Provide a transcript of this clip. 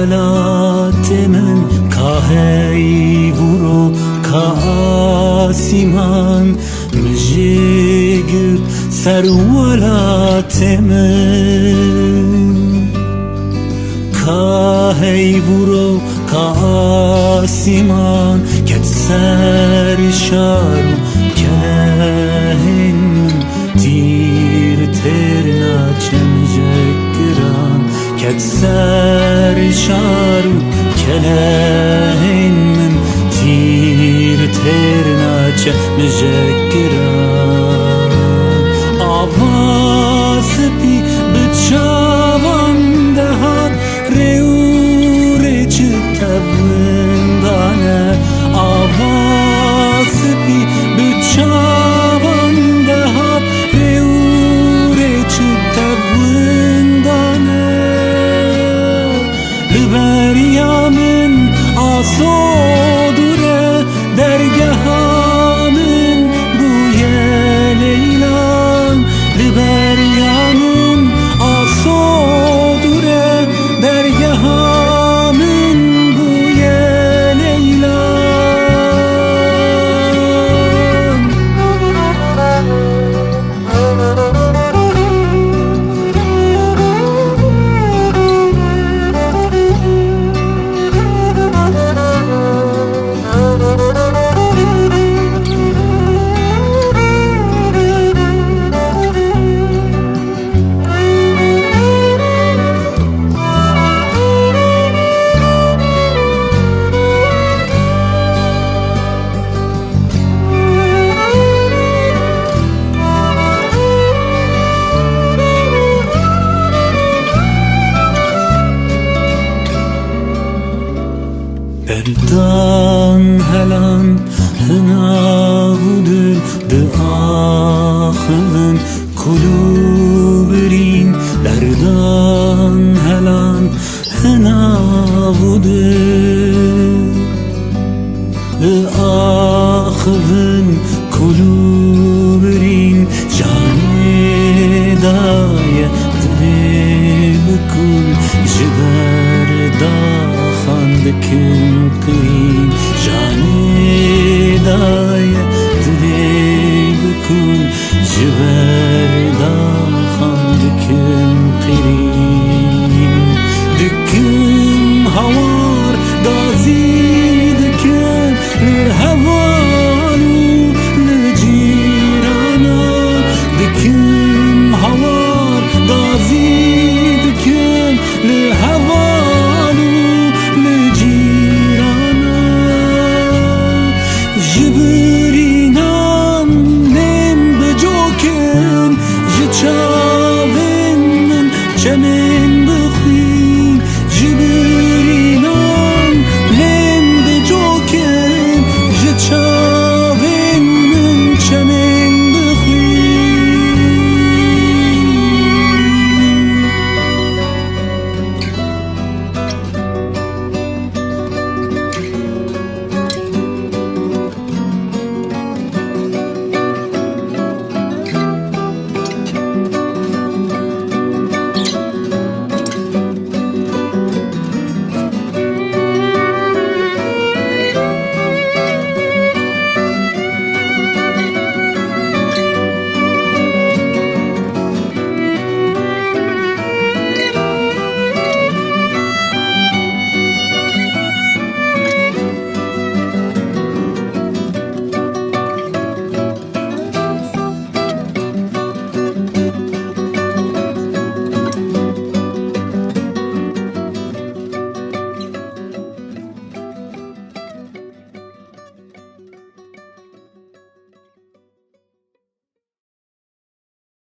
ولات من كاهي ورو كاسيمان مجيجر سر ولات من كاهي ورو كاسيمان كتسر شارو كلهن تير ترنا چمجگران كتسر شارو كلهن تير ترنا چمجگران آواز بی بچاوان دهات ریوری چتوندانه آواز بی بچاوان دهات ریوری چتوندانه لبریامن آسودوره درگهامن بوی لیلان لبریامن آسودوره درگهامن بوی لیلان Berdan helan hınavudun dıahın kulubirin Berdan helan hınavudun dıahın kulubirin Canidaya dilbikul jiberda خاندکن قین جانیدای دلی بکن جبردا خاندکن قین دکم هوار دازی دکم لهوالو لجیرانا دکم هوار دازی دکم لهوالو جبريل